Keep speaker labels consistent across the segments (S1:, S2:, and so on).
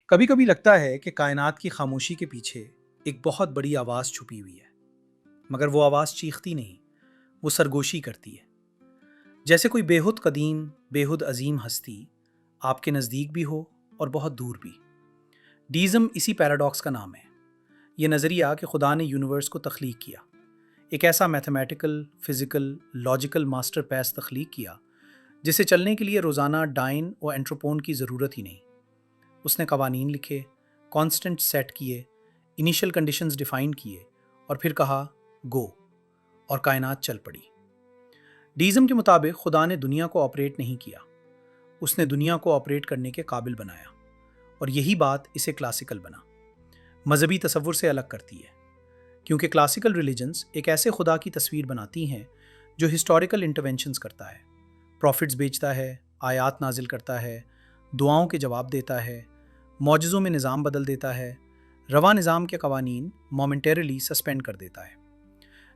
S1: کبھی کبھی لگتا ہے کہ کائنات کی خاموشی کے پیچھے ایک بہت بڑی آواز چھپی ہوئی ہے، مگر وہ آواز چیختی نہیں، وہ سرگوشی کرتی ہے۔ جیسے کوئی بےحد قدیم، بےحد عظیم ہستی آپ کے نزدیک بھی ہو اور بہت دور بھی۔ ڈیزم اسی پیراڈاکس کا نام ہے۔ یہ نظریہ کہ خدا نے یونیورس کو تخلیق کیا، ایک ایسا میتھمیٹیکل، فزیکل، لاجیکل ماسٹر پیس تخلیق کیا جسے چلنے کے لیے روزانہ ڈائن و انٹروپون کی ضرورت ہی نہیں۔ اس نے قوانین لکھے، کانسٹنٹ سیٹ کیے، انیشل کنڈیشنز ڈیفائن کیے اور پھر کہا گو، اور کائنات چل پڑی۔ ڈیزم کے مطابق خدا نے دنیا کو آپریٹ نہیں کیا، اس نے دنیا کو آپریٹ کرنے کے قابل بنایا، اور یہی بات اسے کلاسیکل بنا، مذہبی تصور سے الگ کرتی ہے، کیونکہ کلاسیکل ریلیجنز ایک ایسے خدا کی تصویر بناتی ہیں جو ہسٹوریکل انٹرونشنز کرتا ہے، پروفٹس بیچتا ہے، آیات نازل کرتا ہے، دعاؤں کے جواب دیتا ہے، معجزوں میں نظام بدل دیتا ہے، رواں نظام کے قوانین مومنٹیرلی سسپینڈ کر دیتا ہے۔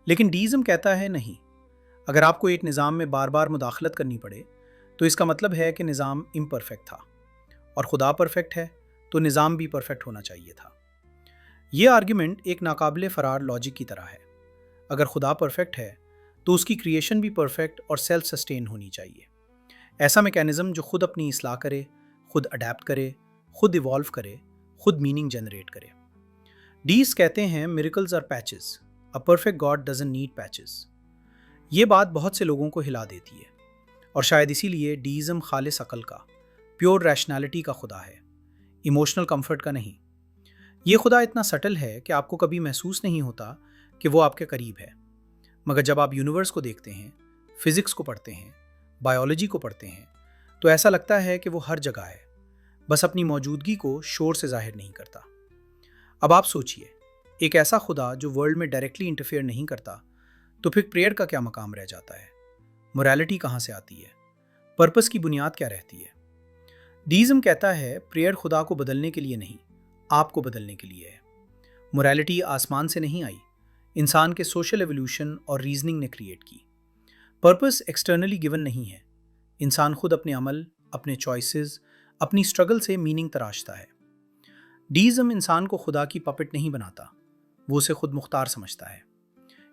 S1: لیکن ڈیزم کہتا ہے نہیں، اگر آپ کو ایک نظام میں بار بار مداخلت کرنی پڑے تو اس کا مطلب ہے کہ نظام امپرفیکٹ تھا، اور خدا پرفیکٹ ہے تو نظام بھی پرفیکٹ ہونا چاہیے تھا۔ یہ آرگیومنٹ ایک ناقابل فرار لاجک کی طرح ہے۔ اگر خدا پرفیکٹ ہے تو اس کی کریشن بھی پرفیکٹ اور سیلف سسٹین ہونی چاہیے، ایسا میکینزم جو خود اپنی اصلاح کرے، خود اڈیپٹ کرے، خود ایوالو کرے، خود میننگ جنریٹ کرے۔ ڈیز کہتے ہیں miracles are patches, a perfect God doesn't need patches۔ یہ بات بہت سے لوگوں کو ہلا دیتی ہے، اور شاید اسی لیے ڈیزم خالص عقل کا، پیور ریشنالٹی کا خدا ہے، ایموشنل کمفرٹ کا نہیں۔ یہ خدا اتنا سٹل ہے کہ آپ کو کبھی محسوس نہیں ہوتا کہ وہ آپ کے قریب ہے، مگر جب آپ یونیورس کو دیکھتے ہیں، فزکس کو پڑھتے ہیں، بائیولوجی کو پڑھتے ہیں، تو ایسا لگتا ہے کہ وہ ہر جگہ ہے، بس اپنی موجودگی کو شور سے ظاہر نہیں کرتا۔ اب آپ سوچئے، ایک ایسا خدا جو ورلڈ میں ڈائریکٹلی انٹرفیئر نہیں کرتا، تو پھر پریئر کا کیا مقام رہ جاتا ہے؟ موریلٹی کہاں سے آتی ہے؟ پرپس کی بنیاد کیا رہتی ہے؟ ڈیزم کہتا ہے پریئر خدا کو بدلنے کے لیے نہیں، آپ کو بدلنے کے لیے ہے۔ موریلٹی آسمان سے نہیں آئی، انسان کے سوشل ایولیوشن اور ریزننگ نے کریٹ کی۔ پرپس ایکسٹرنلی گیون نہیں ہے، انسان خود اپنے عمل، اپنے چوائسز، اپنی سٹرگل سے میننگ تراشتا ہے۔ ڈیزم انسان کو خدا کی پپٹ نہیں بناتا، وہ اسے خود مختار سمجھتا ہے،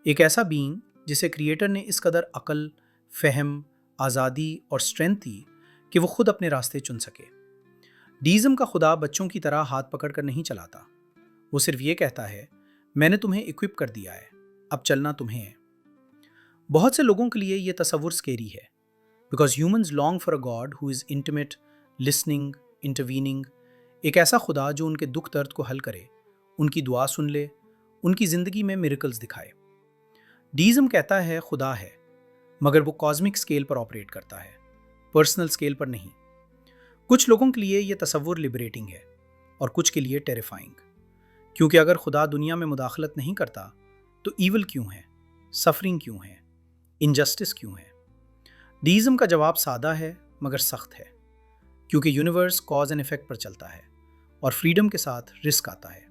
S1: ایک ایسا بینگ جسے کریٹر نے اس قدر عقل، فہم، آزادی اور اسٹرینتھ دی کہ وہ خود اپنے راستے چن سکے۔ ڈیزم کا خدا بچوں کی طرح ہاتھ پکڑ کر نہیں چلاتا، وہ صرف یہ کہتا ہے میں نے تمہیں اکوپ کر دیا ہے، اب چلنا تمہیں ہے۔ بہت سے لوگوں کے لیے یہ تصور سکیری ہے، because humans long for a God who is intimate, listening, intervening, ایک ایسا خدا جو ان کے دکھ درد کو حل کرے، ان کی دعا سن لے، ان کی زندگی میں میریکلز دکھائے۔ ڈیزم کہتا ہے خدا ہے، مگر وہ کازمک اسکیل پر آپریٹ کرتا ہے، پرسنل اسکیل پر نہیں۔ کچھ لوگوں کے لیے یہ تصور لبریٹنگ ہے، اور کچھ کے لیے ٹیریفائنگ، کیونکہ اگر خدا دنیا میں مداخلت نہیں کرتا تو ایول کیوں ہے، سفرنگ کیوں ہے، انجسٹس کیوں ہے؟ ڈیزم کا جواب سادہ ہے مگر سخت ہے، کیونکہ یونیورس کاز اینڈ ایفیکٹ پر چلتا ہے، اور فریڈم کے ساتھ رسک آتا ہے۔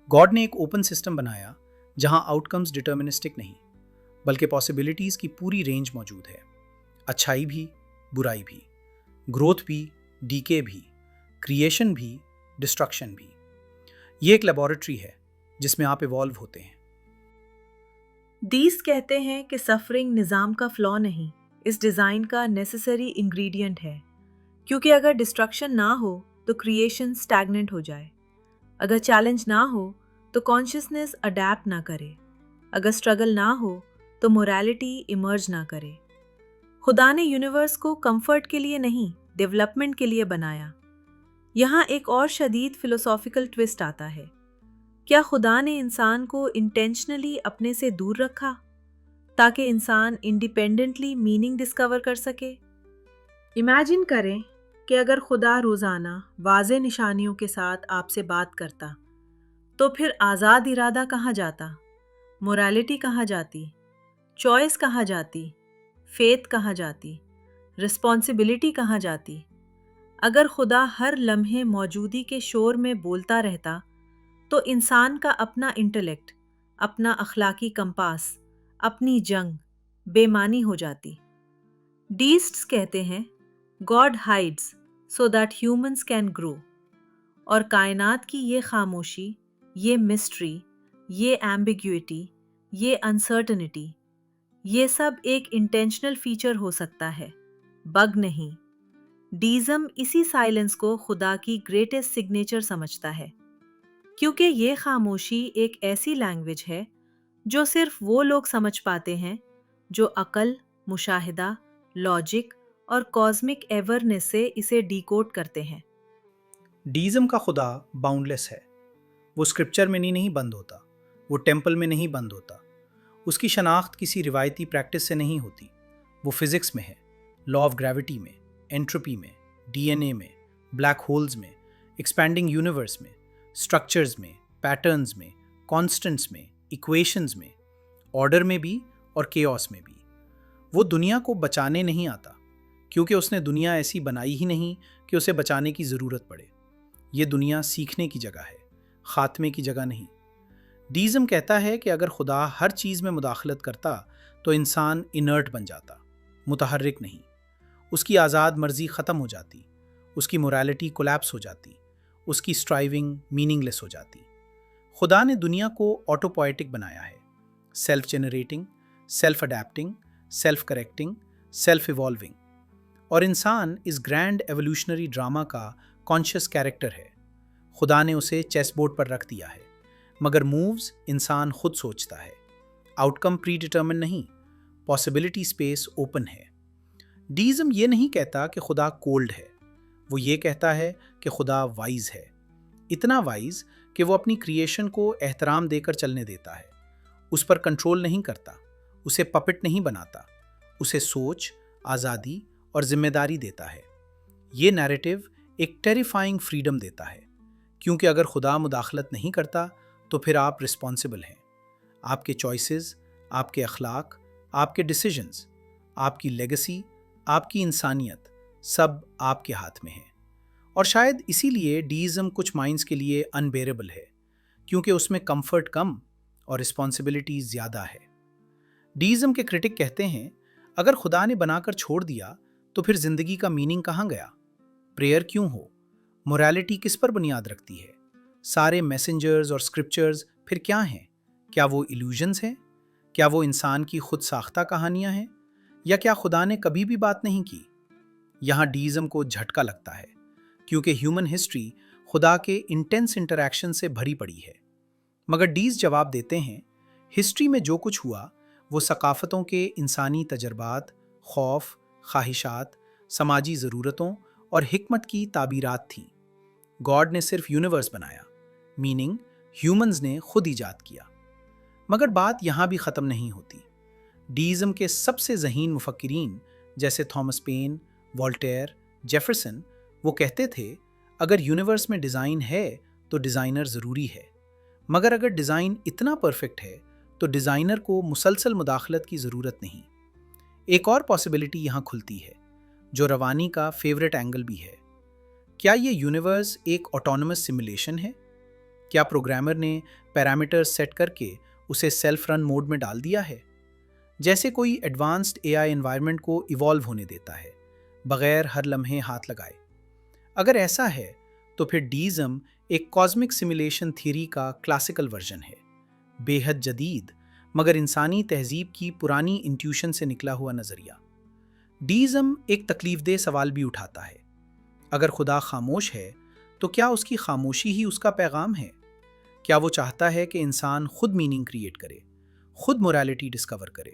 S1: گاڈ نے ایک اوپن سسٹم بنایا جہاں آؤٹ کمز ڈٹرمنسٹک نہیں، بلکہ پاسبلٹیز کی پوری رینج موجود ہے، اچھائی بھی، برائی بھی، گروتھ بھی، ڈیکے بھی، کریشن بھی، ڈسٹرکشن بھی۔ یہ ایک لیبارٹری ہے جس میں آپ ایوالو ہوتے ہیں۔
S2: ڈیز کہتے ہیں کہ سفرنگ نظام کا فلا نہیں، اس ڈیزائن کا نیسیسری انگریڈینٹ ہے، کیونکہ اگر ڈسٹرکشن نہ ہو تو کریشن سٹیگننٹ ہو جائے، اگر چیلنج نہ ہو تو کانشیسنس اڈیپٹ نہ کرے، اگر سٹرگل نہ ہو تو موریلٹی ایمرج نہ کرے۔ خدا نے یونیورس کو کمفرٹ کے لیے نہیں، ڈیولپمنٹ کے لیے بنایا۔ یہاں ایک اور شدید فلسافیکل ٹوسٹ آتا ہے، کیا خدا نے انسان کو انٹینشنلی اپنے سے دور رکھا تاکہ انسان انڈیپینڈنٹلی میننگ ڈسکور کر سکے؟ امیجن کریں کہ اگر خدا روزانہ واضح نشانیوں کے ساتھ آپ سے بات کرتا، تو پھر آزاد ارادہ کہاں جاتا، موریلٹی کہاں جاتی، چوائس کہاں جاتی، فیتھ کہاں جاتی، رسپانسبلٹی کہاں جاتی؟ اگر خدا ہر لمحے موجودی کے شور میں بولتا رہتا تو انسان کا اپنا انٹلیکٹ، اپنا اخلاقی کمپاس، اپنی جنگ بے معنی ہو جاتی۔ ڈیسٹس کہتے ہیں God hides so that humans can grow, اور کائنات کی یہ خاموشی، یہ مسٹری، یہ ایمبیگوٹی، یہ انسرٹنٹی، یہ سب ایک انٹینشنل فیچر ہو سکتا ہے، بگ نہیں۔ ڈیزم اسی سائلنس کو خدا کی گریٹسٹ سگنیچر سمجھتا ہے، کیونکہ یہ خاموشی ایک ایسی لینگویج ہے جو صرف وہ لوگ سمجھ پاتے ہیں جو عقل، مشاہدہ، لاجک اور کازمک ایورنس سے اسے ڈیکوڈ کرتے ہیں۔
S1: ڈیزم کا خدا باؤنڈ لیس ہے۔ وہ اسکرپچر میں نہیں بند ہوتا، وہ ٹیمپل میں نہیں بند ہوتا، اس کی شناخت کسی روایتی پریکٹس سے نہیں ہوتی۔ وہ فزکس میں ہے، لا آف گریوٹی میں، انٹروپی میں، ڈی این اے میں، بلیک ہولز میں، ایکسپینڈنگ یونیورس میں، اسٹرکچرز میں، پیٹرنز میں، کانسٹنٹس میں، ایکویشنز میں، آرڈر میں بھی اور کیوس میں بھی۔ وہ دنیا کو بچانے نہیں آتا، کیونکہ اس نے دنیا ایسی بنائی ہی نہیں کہ اسے بچانے کی ضرورت پڑے۔ یہ دنیا سیکھنے کی جگہ ہے، خاتمے کی جگہ نہیں۔ ڈیزم کہتا ہے کہ اگر خدا ہر چیز میں مداخلت کرتا تو انسان انرٹ بن جاتا، متحرک نہیں۔ اس کی آزاد مرضی ختم ہو جاتی، اس کی موریلٹی کولیپس ہو جاتی، اس کی اسٹرائیونگ میننگ لیس ہو جاتی۔ خدا نے دنیا کو آٹو پوئٹک بنایا ہے، self generating, self adapting, self correcting, self evolving, اور انسان اس گرینڈ ایوولوشنری ڈراما کا کانشیس کیریکٹر ہے۔ خدا نے اسے چیس بورڈ پر رکھ دیا ہے، مگر مووز انسان خود سوچتا ہے۔ آؤٹ کم پری ڈیٹرمن نہیں، پاسبلٹی اسپیس اوپن ہے۔ ڈیزم یہ نہیں کہتا کہ خدا کولڈ ہے، وہ یہ کہتا ہے کہ خدا وائز ہے، اتنا وائز کہ وہ اپنی کریشن کو احترام دے کر چلنے دیتا ہے، اس پر کنٹرول نہیں کرتا، اسے پپٹ نہیں بناتا، اسے سوچ، آزادی اور ذمہ داری دیتا ہے۔ یہ نیریٹو ایک ٹیریفائنگ فریڈم دیتا ہے، کیونکہ اگر خدا مداخلت نہیں کرتا تو پھر آپ رسپانسبل ہیں۔ آپ کے چوائسز، آپ کے اخلاق، آپ کے ڈیسیجنز، آپ کی لیگسی، آپ کی انسانیت، سب آپ کے ہاتھ میں ہیں۔ اور شاید اسی لیے ڈیزم کچھ مائنڈز کے لیے انبیریبل ہے، کیونکہ اس میں کمفرٹ کم اور رسپانسبلٹی زیادہ ہے۔ ڈیزم کے کرٹک کہتے ہیں، اگر خدا نے بنا کر چھوڑ دیا تو پھر زندگی کا میننگ کہاں گیا؟ پریئر کیوں ہو؟ موریلٹی کس پر بنیاد رکھتی ہے؟ سارے میسنجرز اور اسکرپچرز پھر کیا ہیں؟ کیا وہ ایلیوژنز ہیں؟ کیا وہ انسان کی خود ساختہ کہانیاں ہیں؟ یا کیا خدا نے کبھی بھی بات نہیں کی؟ یہاں ڈیزم کو جھٹکا لگتا ہے، کیونکہ ہیومن ہسٹری خدا کے انٹینس انٹریکشن سے بھری پڑی ہے۔ مگر ڈیز جواب دیتے ہیں، ہسٹری میں جو کچھ ہوا وہ ثقافتوں کے انسانی تجربات، خوف، خواہشات، سماجی ضرورتوں اور حکمت کی تعبیرات تھیں۔ گاڈ نے صرف یونیورس بنایا، میننگ ہیومنز نے خود ایجاد کیا۔ مگر بات یہاں بھی ختم نہیں ہوتی۔ ڈیزم کے سب سے ذہین مفکرین جیسے تھامس پین، والٹیر، جیفرسن، وہ کہتے تھے اگر یونیورس میں ڈیزائن ہے تو ڈیزائنر ضروری ہے، مگر اگر ڈیزائن اتنا پرفیکٹ ہے تو ڈیزائنر کو مسلسل مداخلت کی ضرورت نہیں۔ ایک اور پاسبلٹی یہاں کھلتی ہے، جو روانی کا فیورٹ اینگل بھی ہے۔ کیا یہ یونیورس ایک آٹونومس سیمولیشن ہے؟ کیا پروگرامر نے پیرامیٹر سیٹ کر کے اسے سیلف رن موڈ میں ڈال دیا ہے، جیسے کوئی ایڈوانسڈ اے آئی انوائرمنٹ کو ایوالو ہونے دیتا ہے بغیر ہر لمحے ہاتھ لگائے؟ اگر ایسا ہے تو پھر ڈیزم ایک کازمک سیمولیشن تھیوری کا کلاسیکل ورژن ہے، بے حد جدید مگر انسانی تہذیب کی پرانی انٹیوشن سے نکلا ہوا نظریہ۔ ڈیزم ایک تکلیف دہ سوال بھی اٹھاتا ہے، اگر خدا خاموش ہے تو کیا اس کی خاموشی ہی اس کا پیغام ہے؟ کیا وہ چاہتا ہے کہ انسان خود میننگ کریٹ کرے، خود موریلٹی ڈسکور کرے،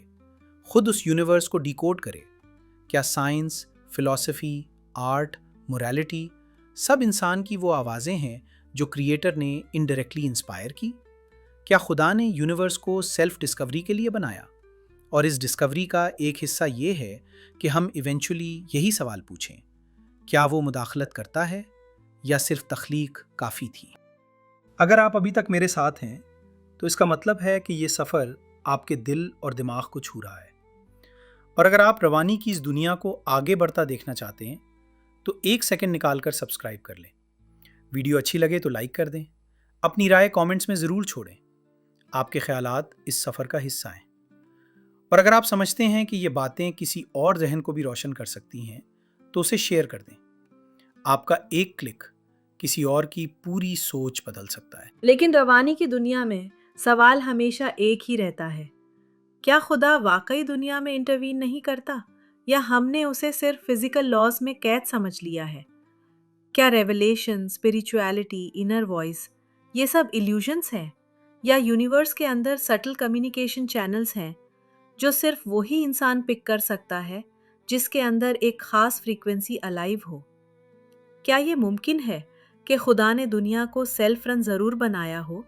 S1: خود اس یونیورس کو ڈیکوڈ کرے؟ کیا سائنس، فلسفی، آرٹ، موریلٹی سب انسان کی وہ آوازیں ہیں جو کریٹر نے انڈائریکٹلی انسپائر کی؟ کیا خدا نے یونیورس کو سیلف ڈسکوری کے لیے بنایا؟ اور اس ڈسکوری کا ایک حصہ یہ ہے کہ ہم ایونچولی یہی سوال پوچھیں، کیا وہ مداخلت کرتا ہے یا صرف تخلیق کافی تھی؟ اگر آپ ابھی تک میرے ساتھ ہیں تو اس کا مطلب ہے کہ یہ سفر آپ کے دل اور دماغ کو چھو رہا ہے، اور اگر آپ روانی کی اس دنیا کو آگے بڑھتا دیکھنا چاہتے ہیں تو ایک سیکنڈ نکال کر سبسکرائب کر لیں۔ ویڈیو اچھی لگے تو لائک کر دیں، اپنی رائے کامنٹس میں ضرور چھوڑیں۔ آپ کے خیالات اس سفر کا حصہ ہیں، اور اگر آپ سمجھتے ہیں کہ یہ باتیں کسی اور ذہن کو بھی روشن کر سکتی ہیں تو اسے شیئر کر دیں۔ آپ کا ایک کلک کسی اور کی پوری سوچ بدل سکتا ہے۔
S2: لیکن روانی کی دنیا میں سوال ہمیشہ ایک ہی رہتا ہے، کیا خدا واقعی دنیا میں انٹروین نہیں کرتا، یا ہم نے اسے صرف فزیکل لاز میں قید سمجھ لیا ہے؟ کیا ریولیشن، اسپریچویلٹی، انر وائس یہ سب ایلیوژنس ہیں، یا یونیورس کے اندر سٹل کمیونیکیشن چینلز ہیں جو صرف وہی انسان پک کر سکتا ہے جس کے اندر ایک خاص فریکوینسی الائیو ہو؟ کیا یہ ممکن ہے کہ خدا نے دنیا کو سیلف رن ضرور بنایا ہو،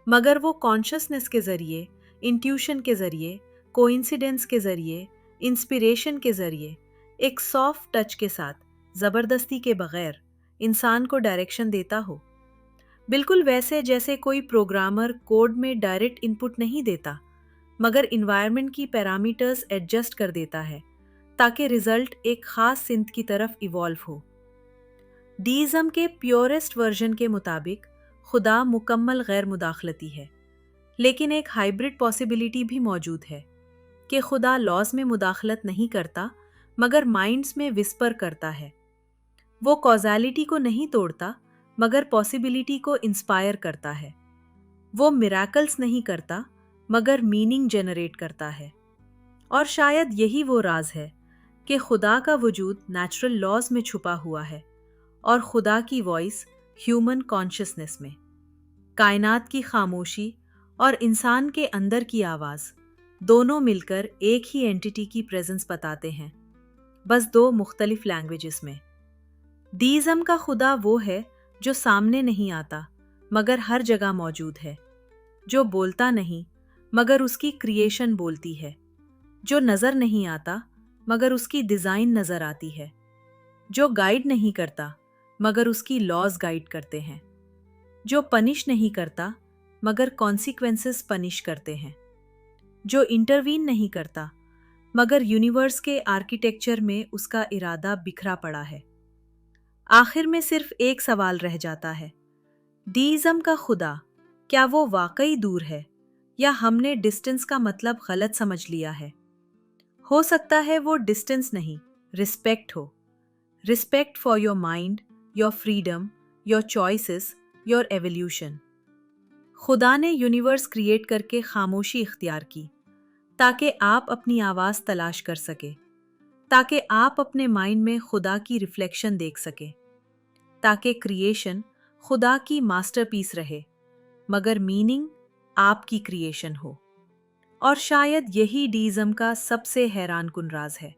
S2: مگر وہ کانشسنس کے ذریعے، انٹیوشن کے ذریعے، کوئنسیڈنس کے ذریعے، انسپریشن کے ذریعے، ایک سافٹ ٹچ کے ساتھ، زبردستی کے بغیر انسان کو ڈائریکشن دیتا ہو؟ بالکل ویسے جیسے کوئی پروگرامر کوڈ میں ڈائریکٹ انپٹ نہیں دیتا، مگر انوائرمنٹ کی پیرامیٹرز ایڈجسٹ کر دیتا ہے تاکہ ریزلٹ ایک خاص سمت کی طرف ایوالو ہو۔ ڈیزم کے پیورسٹ ورژن کے مطابق خدا مکمل غیر مداخلتی ہے، لیکن ایک ہائبرڈ پاسبلٹی بھی موجود ہے کہ خدا لاز میں مداخلت نہیں کرتا مگر مائنڈز میں وسپر کرتا ہے۔ وہ کازیلٹی کو نہیں توڑتا مگر پاسبلٹی کو انسپائر کرتا ہے۔ وہ میراکلز نہیں کرتا مگر میننگ جنریٹ کرتا ہے۔ اور شاید یہی وہ راز ہے کہ خدا کا وجود نیچرل لاز میں چھپا ہوا ہے اور خدا کی وائس ہیومن کانشسنس میں۔ کائنات کی خاموشی اور انسان کے اندر کی آواز دونوں مل کر ایک ہی اینٹیٹی کی پریزنس بتاتے ہیں، بس دو مختلف لینگویجز میں۔ ڈیزم کا خدا وہ ہے جو سامنے نہیں آتا مگر ہر جگہ موجود ہے، جو بولتا نہیں مگر اس کی کریشن بولتی ہے، جو نظر نہیں آتا مگر اس کی ڈیزائن نظر آتی ہے، جو گائیڈ نہیں کرتا مگر اس کی لاز گائیڈ کرتے ہیں، جو پنش نہیں کرتا مگر کانسیکوینسز پنش کرتے ہیں، جو انٹروین نہیں کرتا مگر یونیورس کے آرکیٹیکچر میں اس کا ارادہ بکھرا پڑا ہے۔ آخر میں صرف ایک سوال رہ جاتا ہے، ڈیزم کا خدا کیا وہ واقعی دور ہے، یا ہم نے ڈسٹنس کا مطلب غلط سمجھ لیا ہے؟ ہو سکتا ہے وہ ڈسٹنس نہیں، respect who, respect for your mind, your freedom, your choices, your evolution. خدا نے یونیورس کریٹ کر کے خاموشی اختیار کی تاکہ آپ اپنی آواز تلاش کر سکے، تاکہ آپ اپنے مائنڈ میں خدا کی ریفلیکشن دیکھ سکے، تاکہ کریشن خدا کی ماسٹر پیس رہے مگر میننگ آپ کی کریشن ہو۔ اور شاید یہی ڈیزم کا سب سے حیران کن راز ہے۔